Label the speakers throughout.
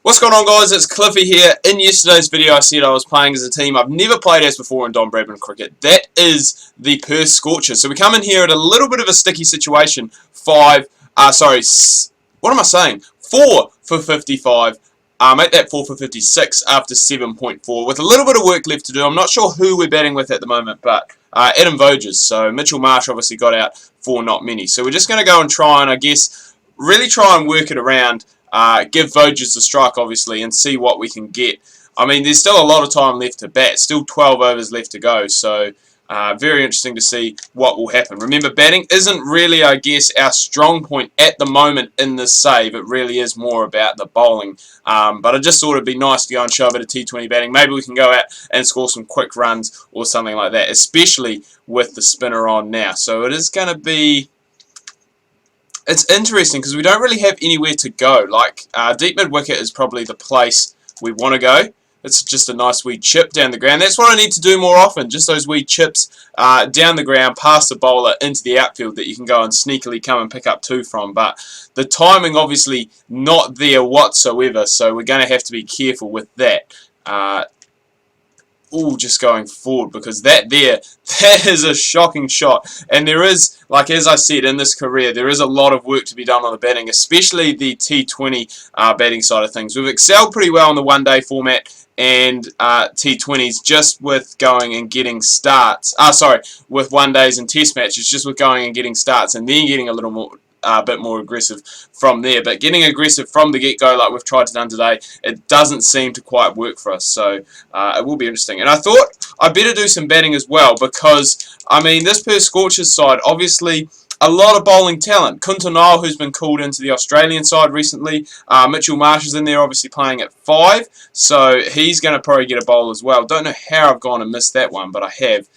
Speaker 1: What's going on, guys? It's Cliffy here. In yesterday's video I said I was playing as a team I've never played as before in Bradman cricket. That is the Perth Scorchers. So we come in here at a little bit of a sticky situation. 4 for 55. Make that 4 for 56 after 7.4 with a little bit of work left to do. I'm not sure who we're batting with at the moment, but Adam Voges. So Mitchell Marsh obviously got out for not many. So we're just going to go and try and, I guess, really try and work it around. Give Voges the strike, obviously, and see what we can get. I mean, there's still a lot of time left to bat. Still 12 overs left to go. So, very interesting to see what will happen. Remember, batting isn't really, I guess, our strong point at the moment in this save. It really is more about the bowling. But I just thought it'd be nice to go and show a bit of T20 batting. Maybe we can go out and score some quick runs or something like that, especially with the spinner on now. So, it is going to be... It's interesting because we don't really have anywhere to go. Like, deep mid-wicket is probably the place we want to go. It's just a nice wee chip down the ground. That's what I need to do more often. Just those wee chips down the ground, past the bowler, into the outfield that you can go and sneakily come and pick up two from. But the timing, obviously, not there whatsoever. So we're going to have to be careful with that. Just going forward, because that is a shocking shot. And there is, like as I said, in this career, there is a lot of work to be done on the batting, especially the T20 batting side of things. We've excelled pretty well in the one-day format and T20s just with going and getting starts. With one-days and test matches, just with going and getting starts and then getting a little more... bit more aggressive from there, but getting aggressive from the get-go like we've tried to do today, it doesn't seem to quite work for us, so it will be interesting. And I thought I'd better do some batting as well, because I mean, this Perth Scorchers side, obviously a lot of bowling talent. Kuntanal, who's been called into the Australian side recently, Mitchell Marsh is in there obviously playing at 5, so he's going to probably get a bowl as well. Don't know how I've gone and missed that one, but I have.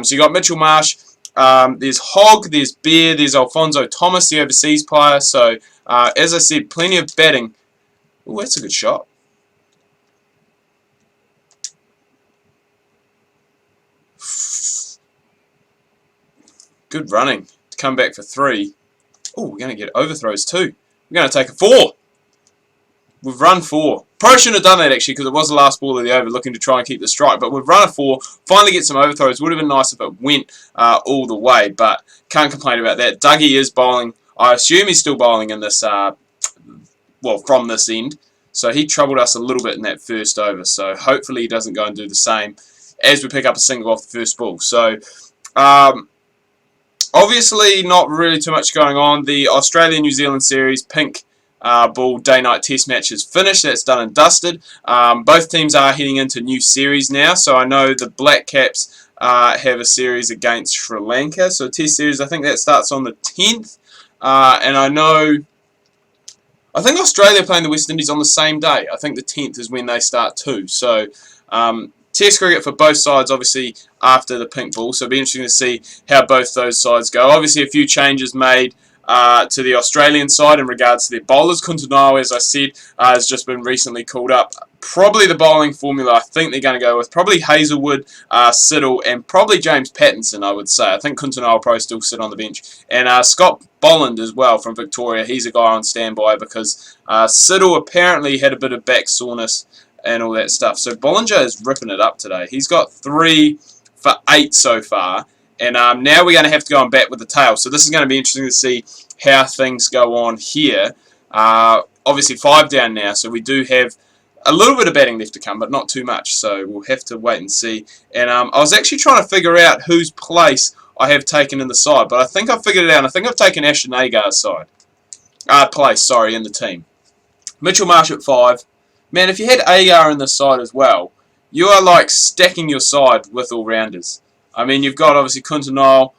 Speaker 1: So you got Mitchell Marsh, there's Hogg, there's Bear, there's Alfonso Thomas, the overseas player. So, as I said, plenty of batting. Oh, that's a good shot. Good running to come back for 3. Oh, we're going to get overthrows too. We're going to take a 4. We've run 4. Probably shouldn't have done that actually, because it was the last ball of the over, looking to try and keep the strike. But we've run a 4, finally get some overthrows. Would have been nice if it went all the way, but can't complain about that. Dougie is bowling. I assume he's still bowling in this, from this end. So he troubled us a little bit in that first over. So hopefully he doesn't go and do the same as we pick up a single off the first ball. So obviously not really too much going on. The Australia-New Zealand series, pink ball day-night test match is finished. That's done and dusted. Both teams are heading into new series now. So I know the Black Caps have a series against Sri Lanka. So test series, I think that starts on the 10th. And I think Australia are playing the West Indies on the same day. I think the 10th is when they start too. So test cricket for both sides, obviously, after the pink ball. So it'll be interesting to see how both those sides go. Obviously, a few changes made to the Australian side in regards to their bowlers. Kuntanal, as I said, has just been recently called up. Probably the bowling formula I think they're going to go with. Probably Hazelwood, Siddle, and probably James Pattinson, I would say. I think Kuntanal will probably still sit on the bench. And Scott Bolland as well from Victoria. He's a guy on standby because Siddle apparently had a bit of back soreness and all that stuff. So Bollinger is ripping it up today. He's got 3 for 8 so far. And now we're going to have to go and bat with the tail. So this is going to be interesting to see how things go on here. Obviously 5 down now, so we do have a little bit of batting left to come, but not too much. So we'll have to wait and see. And I was actually trying to figure out whose place I have taken in the side, but I think I've figured it out. I think I've taken Ashton Agar's side. Place, sorry, in the team. Mitchell Marsh at 5. Man, if you had Agar in the side as well, you are like stacking your side with all-rounders. I mean, you've got obviously Kuntanal.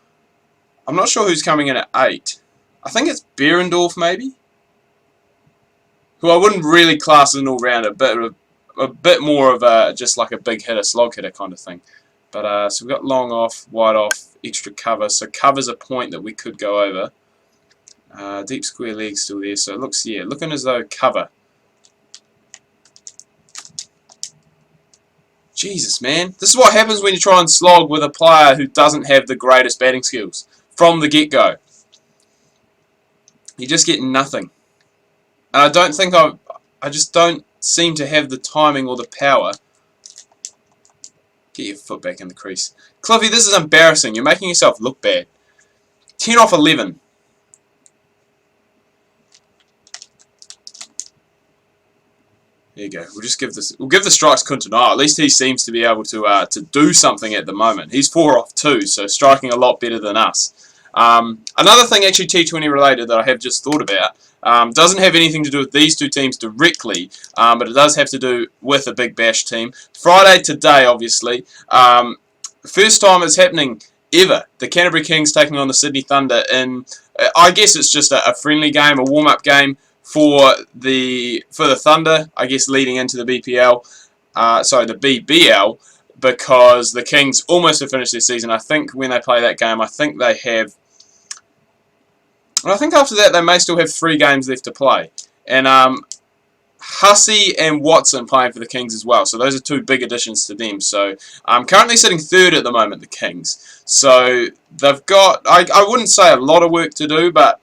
Speaker 1: I'm not sure who's coming in at 8. I think it's Behrendorff maybe, who I wouldn't really class as an all-rounder, but a bit more of a just like a big hitter, slog hitter kind of thing. But so we've got long off, wide off, extra cover. So cover's a point that we could go over. Deep square leg still there, so it looks, yeah, looking as though cover. Jesus, man. This is what happens when you try and slog with a player who doesn't have the greatest batting skills from the get-go. You just get nothing. And I don't think I just don't seem to have the timing or the power. Get your foot back in the crease. Cliffy, this is embarrassing. You're making yourself look bad. 10 off 11. There you go. We'll give the strikes Kuntanao. At least he seems to be able to do something at the moment. He's 4 off 2, so striking a lot better than us. Another thing actually T20 related that I have just thought about, doesn't have anything to do with these two teams directly, but it does have to do with a Big Bash team. Friday today, obviously, first time it's happening ever. The Canterbury Kings taking on the Sydney Thunder in, I guess it's just a friendly game, a warm-up game for the Thunder, I guess leading into the BPL, the BBL, because the Kings almost have finished their season. I think when they play that game, I think they have, I think after that they may still have 3 games left to play. And Hussey and Watson playing for the Kings as well. So those are 2 big additions to them. So I'm currently sitting 3rd at the moment, the Kings. So they've got, I wouldn't say a lot of work to do, but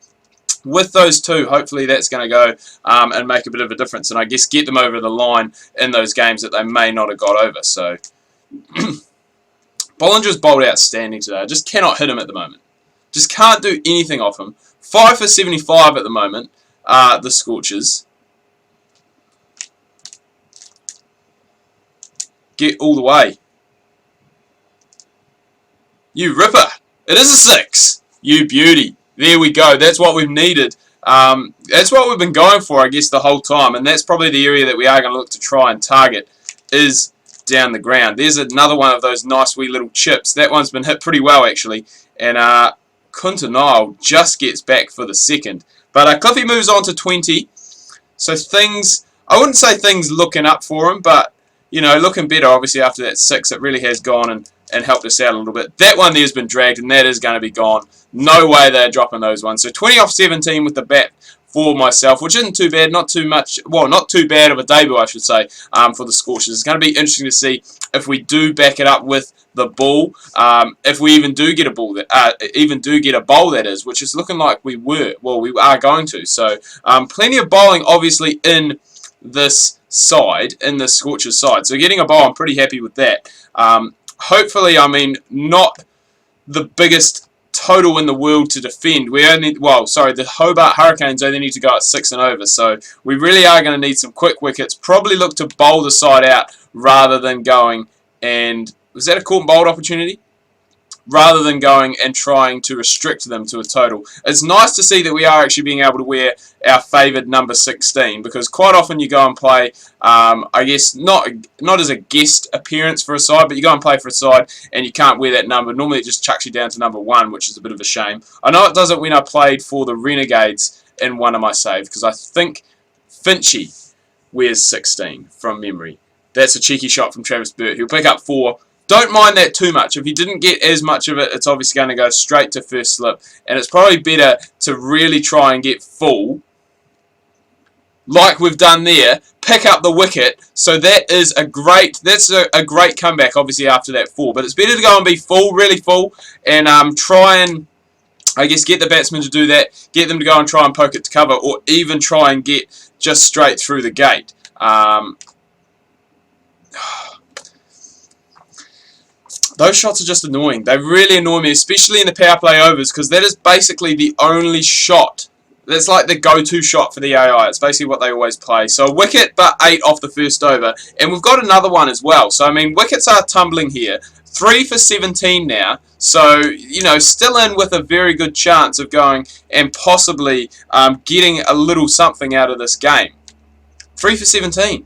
Speaker 1: with those 2, hopefully that's going to go and make a bit of a difference. And I guess get them over the line in those games that they may not have got over. So Bollinger's bowled outstanding today. I just cannot hit him at the moment. Just can't do anything off him. 5 for 75 at the moment, the Scorchers. Get all the way. You ripper. It is a 6. You beauty. There we go. That's what we've needed. That's what we've been going for, I guess, the whole time. And that's probably the area that we are going to look to try and target is down the ground. There's another one of those nice wee little chips. That one's been hit pretty well, actually. And Kuntanao just gets back for the second. But Cliffy moves on to 20. So things, I wouldn't say things looking up for him, but, you know, looking better, obviously, after that 6. It really has gone and helped us out a little bit. That one there's been dragged, and that is going to be gone. No way they're dropping those ones. So 20 off 17 with the bat for myself, which isn't too bad, not too much, well, not too bad of a debut, I should say, for the Scorchers. It's going to be interesting to see if we do back it up with the ball, if we even do get a ball, that is, which is looking like we are going to. So plenty of bowling, obviously, in this side, in the Scorchers side. So getting a bowl, I'm pretty happy with that. Hopefully, I mean, not the biggest total in the world to defend. We only, the Hobart Hurricanes only need to go at 6 and over. So we really are going to need some quick wickets. Probably look to bowl the side out rather than going and, was that a caught and bowled opportunity? Rather than going and trying to restrict them to a total. It's nice to see that we are actually being able to wear our favoured number 16, because quite often you go and play, I guess, not as a guest appearance for a side, but you go and play for a side and you can't wear that number. Normally it just chucks you down to number 1, which is a bit of a shame. I know it doesn't when I played for the Renegades in one of my saves, because I think Finchy wears 16 from memory. That's a cheeky shot from Travis Burt. He'll pick up 4. Don't mind that too much. If he didn't get as much of it, it's obviously going to go straight to first slip. And it's probably better to really try and get full, like we've done there, pick up the wicket. So that is a great comeback, obviously, after that 4. But it's better to go and be full, really full, and try and, I guess, get the batsmen to do that, get them to go and try and poke it to cover, or even try and get just straight through the gate. Those shots are just annoying. They really annoy me, especially in the power play overs, because that is basically the only shot. That's like the go-to shot for the AI. It's basically what they always play. So a wicket, but 8 off the first over. And we've got another one as well. So, I mean, wickets are tumbling here. 3 for 17 now. So, you know, still in with a very good chance of going and possibly getting a little something out of this game. 3 for 17.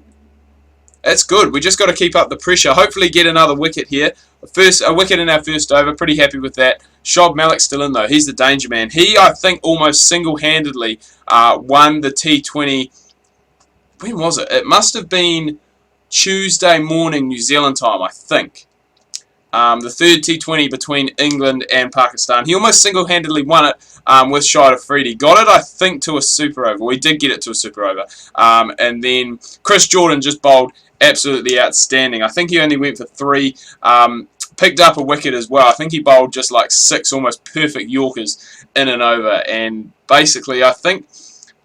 Speaker 1: That's good. We just got to keep up the pressure. Hopefully get another wicket here. A wicket in our first over. Pretty happy with that. Shob Malik's still in though. He's the danger man. He, I think, almost single-handedly won the T20. When was it? It must have been Tuesday morning New Zealand time, I think. The third T20 between England and Pakistan. He almost single-handedly won it with Shide Afridi. Got it, I think, to a super over. We did get it to a super over. And then Chris Jordan just bowled absolutely outstanding. I think he only went for 3. Picked up a wicket as well. I think he bowled just like 6 almost perfect Yorkers in and over. And basically, I think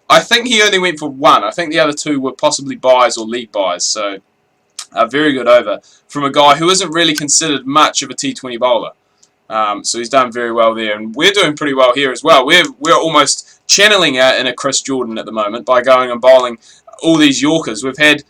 Speaker 1: I think he only went for 1. I think the other 2 were possibly buys or league buys. So a very good over from a guy who isn't really considered much of a T20 bowler. So he's done very well there, and we're doing pretty well here as well. We're almost channeling out in a Chris Jordan at the moment by going and bowling all these Yorkers. We've had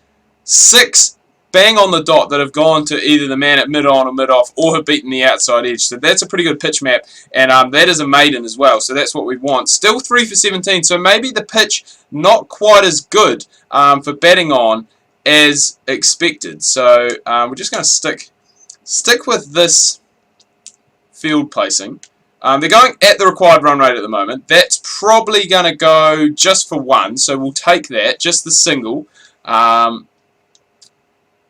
Speaker 1: 6 bang on the dot that have gone to either the man at mid-on or mid-off or have beaten the outside edge. So that's a pretty good pitch map, and that is a maiden as well, so that's what we want. Still 3 for 17, so maybe the pitch not quite as good for batting on as expected. So we're just going to stick with this field placing. They're going at the required run rate at the moment. That's probably going to go just for 1, so we'll take that, just the single.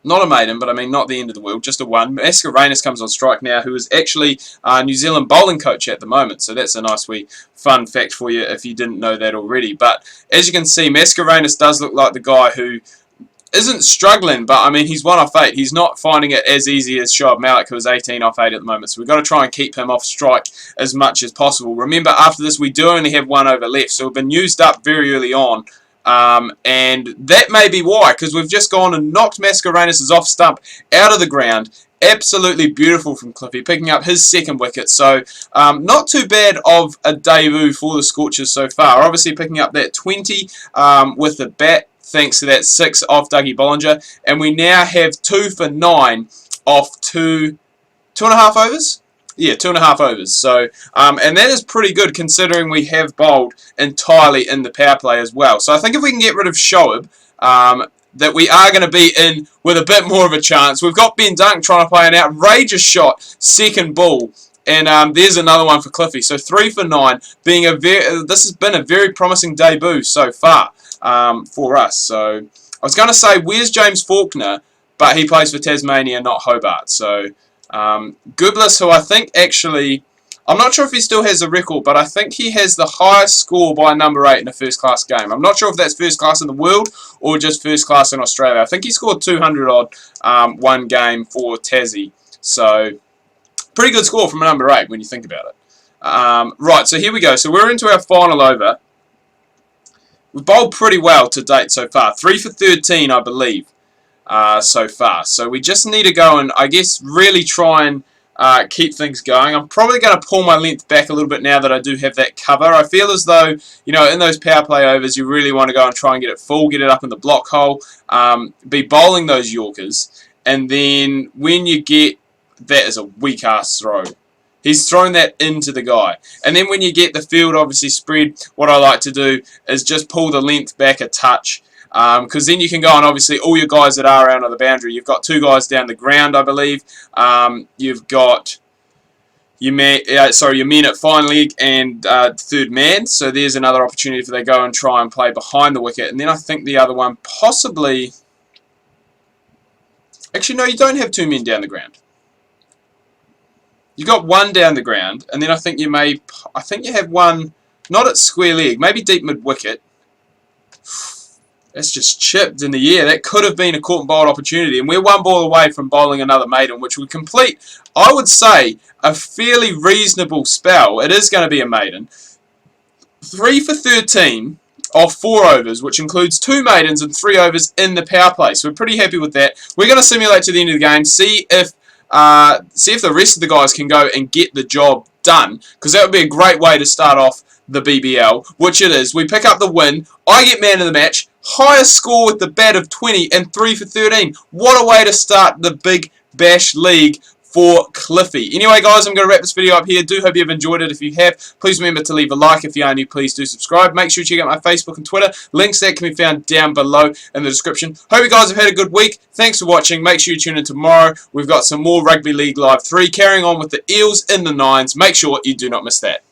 Speaker 1: Not a maiden, but I mean not the end of the world, just a 1. Mascarenhas comes on strike now, who is actually New Zealand bowling coach at the moment, so that's a nice wee fun fact for you if you didn't know that already. But as you can see, Mascarenhas does look like the guy who isn't struggling, but I mean he's 1 off 8. He's not finding it as easy as Shoaib Malik, who is 18 off 8 at the moment, so we've got to try and keep him off strike as much as possible. Remember, after this we do only have 1 over left, so we've been used up very early on. And that may be why, because we've just gone and knocked Mascarenhas' off stump out of the ground. Absolutely beautiful from Cliffy, picking up his 2nd wicket. So not too bad of a debut for the Scorchers so far. Obviously picking up that 20 with the bat, thanks to that 6 off Dougie Bollinger. And we now have 2 for 9 off 2.5 overs? Yeah, 2.5 overs. So, and that is pretty good considering we have bowled entirely in the power play as well. So I think if we can get rid of Shoaib, that we are going to be in with a bit more of a chance. We've got Ben Dunk trying to play an outrageous shot, 2nd ball. And there's another one for Cliffy. So 3 for 9, being this has been a very promising debut so far for us. So I was going to say, where's James Faulkner? But he plays for Tasmania, not Hobart. So Gooblis, who I think actually, I'm not sure if he still has a record, but I think he has the highest score by number 8 in a first class game. I'm not sure if that's first class in the world or just first class in Australia. I think he scored 200 odd one game for Tassie. So pretty good score from a number 8 when you think about it. Right, so here we go. So we're into our final over. We've bowled pretty well to date so far. 3 for 13, I believe. So far. So we just need to go and, I guess, really try and keep things going. I'm probably going to pull my length back a little bit now that I do have that cover. I feel as though, you know, in those power play overs, you really want to go and try and get it full, get it up in the block hole, be bowling those Yorkers, and then when you get, that is a weak-ass throw. He's thrown that into the guy. And then when you get the field obviously spread, what I like to do is just pull the length back a touch. Because then you can go on, obviously, all your guys that are out on the boundary. You've got 2 guys down the ground, I believe. You've got your men at fine leg and 3rd man. So there's another opportunity for they go and try and play behind the wicket. And then I think the other one possibly... Actually, no, you don't have 2 men down the ground. You've got 1 down the ground. And then I think you have 1, not at square leg, maybe deep mid-wicket. That's just chipped in the air. That could have been a caught and bowled opportunity. And we're 1 ball away from bowling another maiden, which would complete, I would say, a fairly reasonable spell. It is going to be a maiden. 3 for 13 off 4 overs, which includes 2 maidens and 3 overs in the power play. So we're pretty happy with that. We're going to simulate to the end of the game, see if the rest of the guys can go and get the job done. Because that would be a great way to start off the BBL, which it is. We pick up the win. I get man of the match. Highest score with the bat of 20 and 3 for 13. What a way to start the Big Bash League for Cliffy. Anyway, guys, I'm going to wrap this video up here. Do hope you've enjoyed it. If you have, please remember to leave a like. If you are new, please do subscribe. Make sure you check out my Facebook and Twitter. Links that can be found down below in the description. Hope you guys have had a good week. Thanks for watching. Make sure you tune in tomorrow. We've got some more Rugby League Live 3 carrying on with the Eels in the 9s. Make sure you do not miss that.